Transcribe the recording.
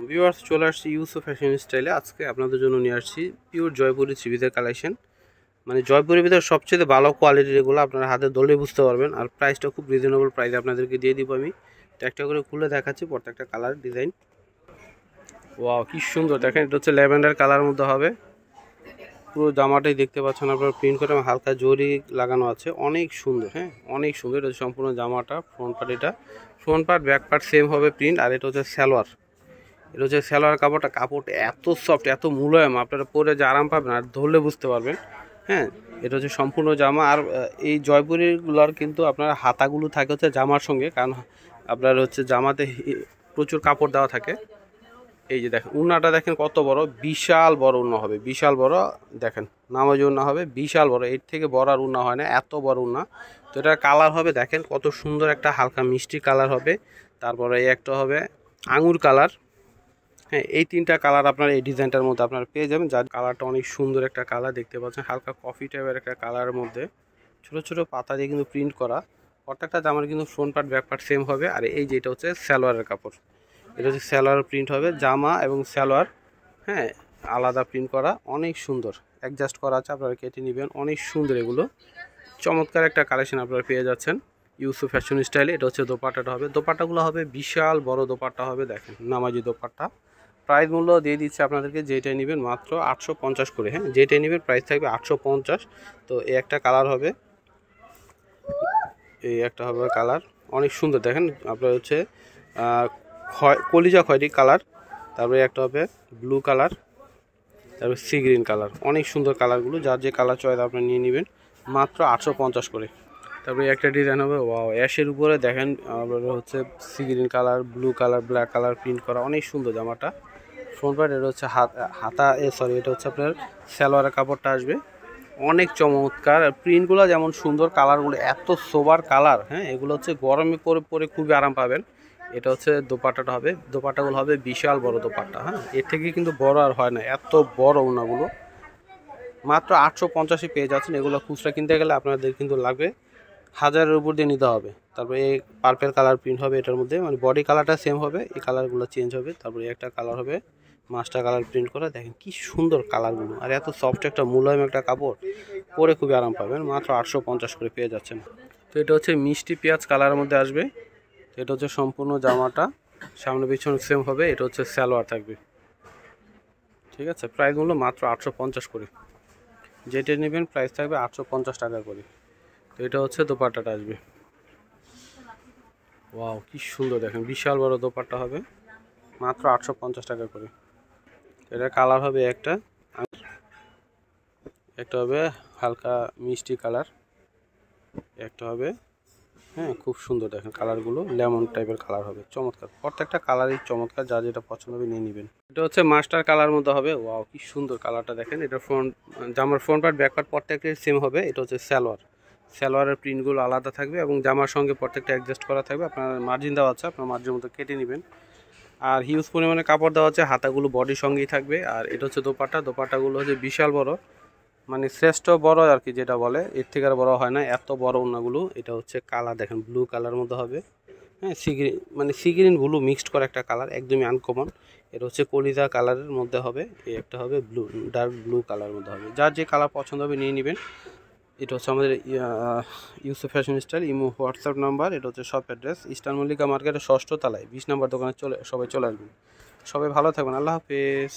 Viewers, চলে আসছি Yusuf fashion স্টাইলে। আজকে আপনাদের জন্য নিয়ে আসছি পিওর জয়পুরি থ্রি-পিসের কালেকশন। মানে জয়পুরের ভিতরে সবচেয়ে ভালো কোয়ালিটির এগুলো আপনারা হাতে ধরলে বুঝতে পারবেন। আর প্রাইসটা খুব রিজনেবল প্রাইসে আপনাদেরকে দিয়ে দিব আমি। তো একটা করে খুলে দেখাচ্ছি প্রত্যেকটা কালার ডিজাইন। ওয়াও, কি সুন্দর দেখেন, এটা হচ্ছে ল্যাভেন্ডার কালার মধ্যে হবে। পুরো জামাটাই দেখতে পাচ্ছেন আপনার প্রিন্ট করে হালকা জরি লাগানো আছে, অনেক সুন্দর। হ্যাঁ, অনেক সুন্দর। এটা সম্পূর্ণ জামাটা ফ্রন্ট পার্ট, এটা front part back part same হবে প্রিন্ট। আর এটা হচ্ছে সালোয়ার, এটা হচ্ছে সালোয়ার কাপড়টা এত সফট, এত মুলায়ম, আপনারা পরে যে আরাম পাবেন আর ধরলে বুঝতে পারবেন। হ্যাঁ, এটা হচ্ছে সম্পূর্ণ জামা। আর এই জয়পুরিগুলোর কিন্তু আপনার হাতাগুলো থাকে হচ্ছে জামার সঙ্গে, কারণ আপনার হচ্ছে জামাতে প্রচুর কাপড় দেওয়া থাকে। এই যে দেখেন উন্নাটা দেখেন কত বড়, বিশাল বড় উন্না হবে, বিশাল বড়। দেখেন নামাজি উন্না হবে, বিশাল বড়, এর থেকে বড় আর উন্না হয় না, এত বড় উন্না। তো এটার কালার হবে দেখেন কত সুন্দর, একটা হালকা মিষ্টি কালার হবে। তারপরে এই একটা হবে আঙুর কালার। হ্যাঁ, এই তিনটা কালার আপনার এই ডিজাইনটার মধ্যে আপনারা পেয়ে যাবেন, যার কালারটা অনেক সুন্দর একটা কালার দেখতে পাচ্ছেন, হালকা কফি টাইপের একটা কালারের মধ্যে ছোট ছোট পাতা দিয়ে কিন্তু প্রিন্ট করা। প্রত্যেকটা জামার কিন্তু front part back part same হবে। আর এই যেটা হচ্ছে সালোয়ারের কাপড়, এটা হচ্ছে সালোয়ার প্রিন্ট হবে, জামা এবং সালোয়ার হ্যাঁ আলাদা প্রিন্ট করা, অনেক সুন্দর অ্যাডজাস্ট করা আছে, আপনারা কেটে নেবেন। অনেক সুন্দর এগুলো, চমৎকার একটা কালেকশন আপনারা পেয়ে যাচ্ছেন ইউসুফ ফ্যাশন স্টাইলে। এটা হচ্ছে দোপাট্টাটা হবে, দোপাট্টাগুলো হবে বিশাল বড় দোপাট্টা হবে, দেখেন নামাজি দোপাট্টা। প্রাইস মূল্য দিয়ে দিচ্ছে আপনাদেরকে, যেটাই নেবেন মাত্র 850 করে। হ্যাঁ, যেটাই নেবেন প্রাইস থাকবে 850। তো এই একটা কালার হবে, এই একটা হবে কালার, অনেক সুন্দর দেখেন আপনার হচ্ছে কলিজা খয়েরি কালার। তারপরে একটা হবে ব্লু কালার, তারপরে সি গ্রিন কালার, অনেক সুন্দর কালারগুলো, যার যে কালার চয়েস আপনি নিয়ে নেবেন মাত্র 850 করে। তারপরে একটা ডিজাইন হবে ওয়াও, অ্যাশের উপরে দেখেন আপনার হচ্ছে sea green colour, blue colour, black colour print করা, অনেক সুন্দর জামাটা। ফ্রন্ট পার্ট এটা হচ্ছে হাতা সরি এটা হচ্ছে আপনার সালোয়ারের কাপড়টা আসবে, অনেক চমৎকার। প্রিন্টগুলো যেমন সুন্দর, কালারগুলো এত সোবার কালার। হ্যাঁ, এগুলো হচ্ছে গরমে পরে পরে খুবই আরাম পাবেন। এটা হচ্ছে দোপাট্টাটা হবে, দোপাট্টাগুলো হবে বিশাল বড় দোপাট্টা। হ্যাঁ, এর থেকে কিন্তু বড় আর হয় না, এত বড় ওনাগুলো। মাত্র 850-এ পেয়ে যাচ্ছেন। এগুলো খুচরা কিনতে গেলে আপনাদের কিন্তু লাগবে 1000-এর উপর দিয়ে নিতে হবে। তারপরে এই পার্পেল কালার প্রিন্ট হবে এটার মধ্যে, মানে বডি কালারটা সেম হবে, এই কালারগুলো চেঞ্জ হবে। তারপরে একটা কালার হবে মাস্টার কালার প্রিন্ট করা, দেখেন কি সুন্দর কালারগুলো, আর এত সফট একটা মুলায়ম একটা কাপড়, পরে খুবই আরাম পাবেন। মাত্র 850 করে পেয়ে যাচ্ছেন। তো এটা হচ্ছে মিষ্টি পেঁয়াজ কালারের মধ্যে আসবে। তো এটা হচ্ছে সম্পূর্ণ জামাটা, সামনে পিছনে সেম হবে। এটা হচ্ছে সালোয়ার থাকবে, ঠিক আছে। প্রাইস মূল্য মাত্র 850 করে, যেটা নেবেন প্রাইস থাকবে 850 টাকা করে। তো এটা হচ্ছে দোপাট্টাটা আসবে, ওয়াও কি সুন্দর দেখেন, বিশাল বড় দোপাট্টা হবে, মাত্র 850 টাকা করে। এটা কালার হবে একটা, একটা হবে হালকা মিষ্টি কালার, একটা হবে হ্যাঁ খুব সুন্দর দেখেন কালারগুলো লেমন টাইপের কালার হবে, চমৎকার। প্রত্যেকটা কালারই চমৎকার, যা যেটা পছন্দ হবে নিয়ে নেবেন। এটা হচ্ছে মাস্টার কালার মধ্যে হবে, ওয়াও কি সুন্দর কালারটা দেখেন। এটা জামার ফ্রন্ট পার্ট ব্যাক পার্ট প্রত্যেকটাই সেম হবে। এটা হচ্ছে সালোয়ারের প্রিন্টগুলো আলাদা থাকবে এবং জামার সঙ্গে প্রত্যেকটা অ্যাডজাস্ট করা থাকবে। আপনার মার্জিন দেওয়া আছে, আপনার মার্জিন মতো কেটে নেবেন। আর হিউজ পরিমাণে কাপড় দেওয়া আছে, হাতাগুলো বডির সঙ্গেই থাকবে। আর এটা হচ্ছে দোপাট্টাগুলো হচ্ছে বিশাল বড়, মানে শ্রেষ্ঠ বড় আর কি, যেটা বলে এর থেকে আর বড় হয় না, এত বড় ওনাগুলো। এটা হচ্ছে কালার দেখেন ব্লু কালার মধ্যে হবে। হ্যাঁ, সি গ্রিন ব্লু মিক্সড করা একটা কালার, একদমই আনকমন। এটা হচ্ছে কলিজা কালারের মধ্যে হবে। এই একটা হবে ব্লু, ডার্ক ব্লু কালার মধ্যে হবে, যার যে কালার পছন্দ হবে নিয়ে নেবেন। এটা হচ্ছে আমাদের Yusuf fashion style imo WhatsApp number. এটা হচ্ছে শপ অ্যাড্রেস ইস্টার্ন মল্লিকা মার্কেটের 6ষ্ঠ তলায় 20 নম্বর দোকানে সবাই চলে আসবেন। সবাই ভালো থাকবেন, আল্লাহ হাফেজ।